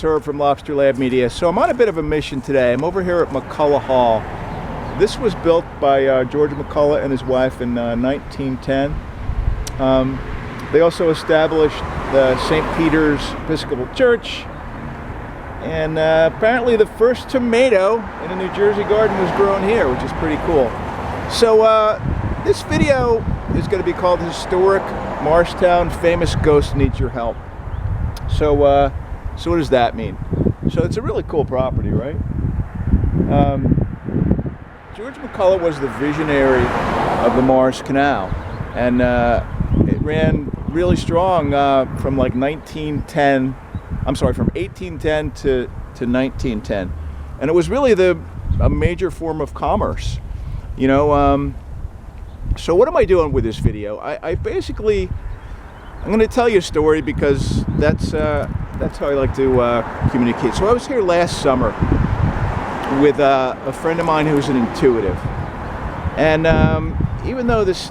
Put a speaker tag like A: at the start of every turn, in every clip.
A: Herb from Lobster Lab Media. So I'm on a bit of a mission today. I'm over here at McCulloch Hall. This was built by George McCulloch and his wife in 1910. They also established the St. Peter's Episcopal Church. And apparently the first tomato in a New Jersey garden was grown here, which is pretty cool. So this video is going to be called Historic Morristown Famous Ghost Needs Your Help. So what does that mean? So it's a really cool property, right? George McCulloch was the visionary of the Morris Canal, and it ran really strong from like 1810 to 1910, and it was really a major form of commerce, you know. So what am I doing with this video? I'm going to tell you a story because that's how I like to communicate. So I was here last summer with a friend of mine who's an intuitive, and even though it's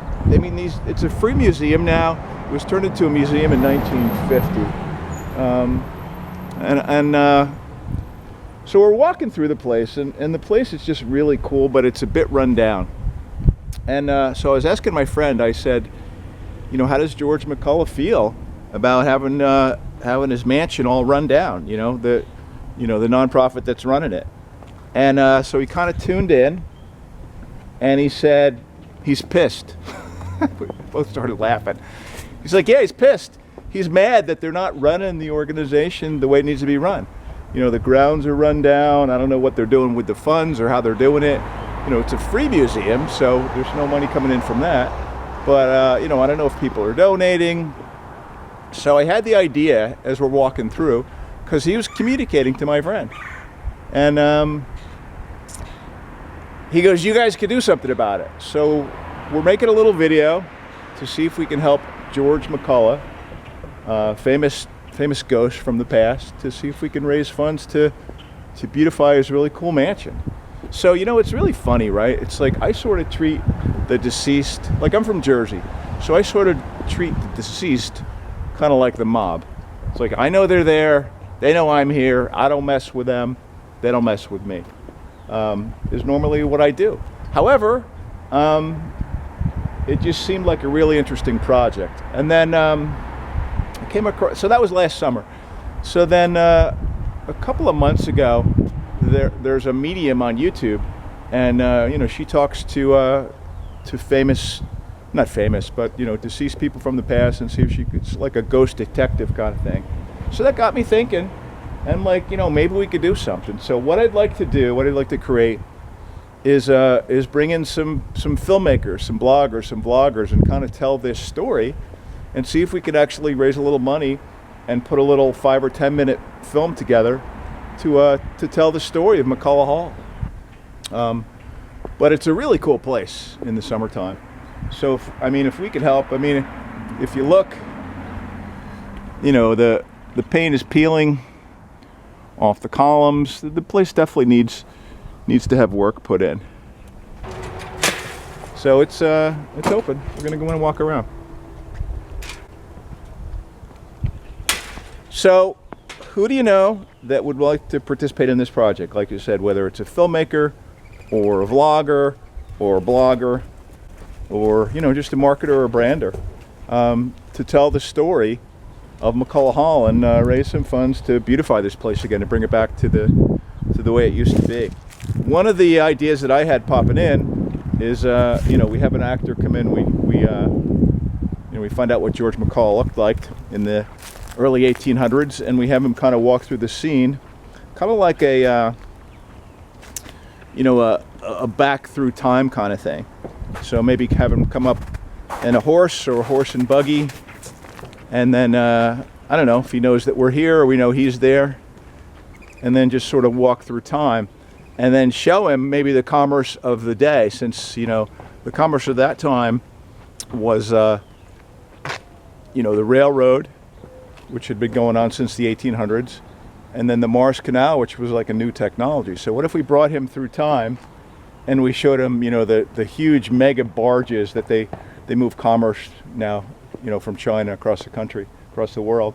A: a free museum now. It was turned into a museum in 1950, so we're walking through the place, and the place is just really cool, but it's a bit run down. And so I was asking my friend. I said, you know, how does George McCulloch feel about having his mansion all run down? You know, the nonprofit that's running it. And so he kind of tuned in, and he said he's pissed. We both started laughing. He's like, yeah, he's pissed. He's mad that they're not running the organization the way it needs to be run. You know, the grounds are run down. I don't know what they're doing with the funds or how they're doing it. You know, it's a free museum, so there's no money coming in from that. But, you know, I don't know if people are donating. So I had the idea as we're walking through, because he was communicating to my friend. And he goes, you guys could do something about it. So we're making a little video to see if we can help George McCulloch, famous ghost from the past, to see if we can raise funds to beautify his really cool mansion. So, you know, it's really funny, right? It's like I sort of treat the deceased, like I'm from Jersey, so I sort of treat the deceased kind of like the mob. It's like I know they're there, they know I'm here, I don't mess with them, they don't mess with me. Is normally what I do. However, it just seemed like a really interesting project. And then I came across, so that was last summer. So then a couple of months ago, there's a medium on YouTube, and you know, she talks to famous, not famous, but you know, deceased people from the past, and see if she could, it's like a ghost detective kind of thing. So that got me thinking, and like, you know, maybe we could do something. So what I'd like to do, what I'd like to create, is bring in some filmmakers, some bloggers, some vloggers, and kind of tell this story, and see if we could actually raise a little money and put a little 5 or 10 minute film together to tell the story of McCulloch Hall. But it's a really cool place in the summertime. So if we could help, if you look, you know, the paint is peeling off the columns. The place definitely needs to have work put in. So it's open. We're gonna go in and walk around. So who do you know that would like to participate in this project? Like you said, whether it's a filmmaker or a vlogger or a blogger, or, you know, just a marketer or a brander, to tell the story of McCulloch Hall and raise some funds to beautify this place again, to bring it back to the way it used to be. One of the ideas that I had popping in is, you know, we have an actor come in. We find out what George McCulloch looked like in the early 1800s, and we have him kind of walk through the scene, kind of like a back through time kind of thing. So maybe have him come up in a horse or a horse and buggy, and then I don't know if he knows that we're here or we know he's there, and then just sort of walk through time, and then show him maybe the commerce of the day, since, you know, the commerce of that time was you know, the railroad, which had been going on since the 1800s, and then the Morris Canal, which was like a new technology. So what if we brought him through time and we showed him, you know, the huge mega barges that they move commerce now, you know, from China across the country, across the world,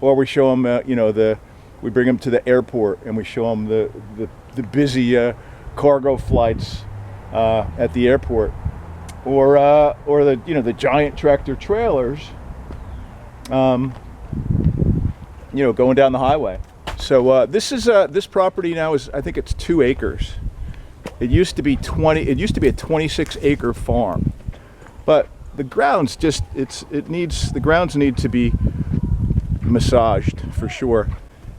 A: or we show him, you know, the we bring them to the airport and we show them the busy cargo flights at the airport, or the the giant tractor trailers, going down the highway. So this property now is, I think it's 2 acres. It used to be 20. It used to be a 26-acre farm, but the grounds the grounds need to be massaged for sure.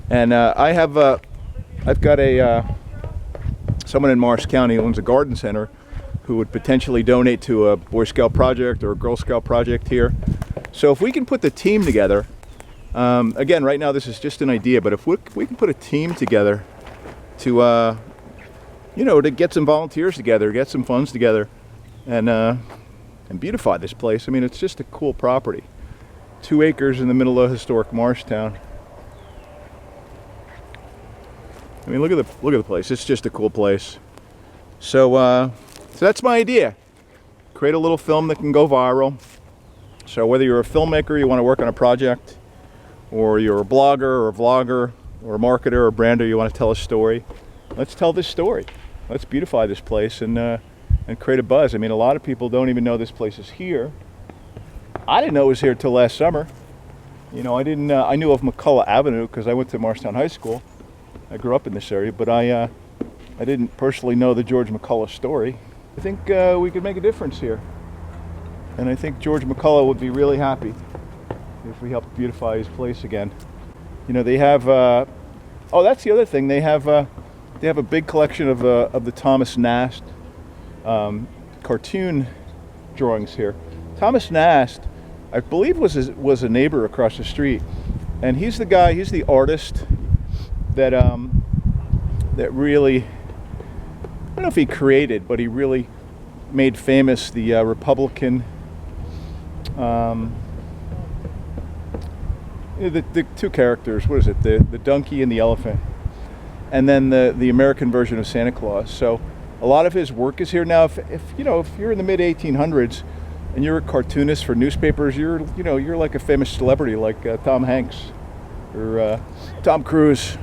A: And I've got someone in Morris County who owns a garden center who would potentially donate to a Boy Scout project or a Girl Scout project here. So if we can put the team together, again, right now this is just an idea, but if we can put a team together to to get some volunteers together, get some funds together, and beautify this place. I mean, it's just a cool property. 2 acres in the middle of historic Morristown. I mean, look at the place. It's just a cool place. So that's my idea. Create a little film that can go viral. So whether you're a filmmaker, you want to work on a project, or you're a blogger or a vlogger or a marketer or a brander, you want to tell a story, let's tell this story. Let's beautify this place and create a buzz. I mean, a lot of people don't even know this place is here. I didn't know it was here till last summer. I knew of McCulloch Avenue because I went to Morristown High School. I grew up in this area, but I didn't personally know the George McCulloch story. I think we could make a difference here. And I think George McCulloch would be really happy if we helped beautify his place again. They have, that's the other thing. They have a big collection of the Thomas Nast cartoon drawings here. Thomas Nast, I believe, was a neighbor across the street, and he's the artist that really, I don't know if he created, but he really made famous the Republican, the 2 characters. What is it? The donkey and the elephant, and then the American version of Santa Claus. So a lot of his work is here now. If you're in the mid 1800s and you're a cartoonist for newspapers, you're like a famous celebrity, like Tom Hanks or Tom Cruise.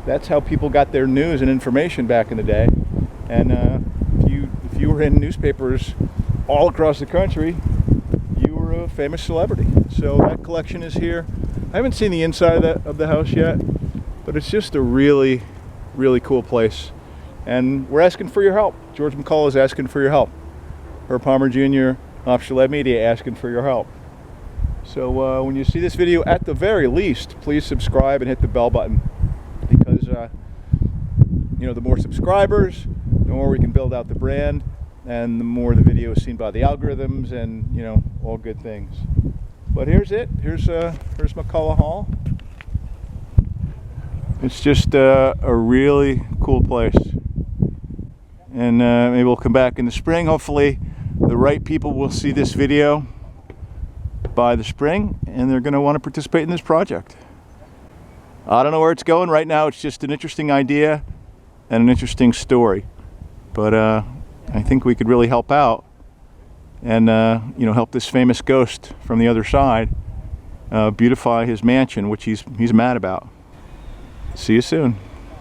A: That's how people got their news and information back in the day. And if you were in newspapers all across the country, you were a famous celebrity. So that collection is here. I haven't seen the inside of the house yet, but it's just a really, really cool place. And we're asking for your help. George McCulloch is asking for your help. Herb Palmer Jr., Offshore Media, asking for your help. So when you see this video, at the very least, please subscribe and hit the bell button, because the more subscribers, the more we can build out the brand, and the more the video is seen by the algorithms, and all good things. But here's it. Here's McCulloch Hall. It's just a really cool place, and maybe we'll come back in the spring. Hopefully, the right people will see this video by the spring, and they're going to want to participate in this project. I don't know where it's going right now. It's just an interesting idea and an interesting story, but I think we could really help out and help this famous ghost from the other side beautify his mansion, which he's mad about. See you soon.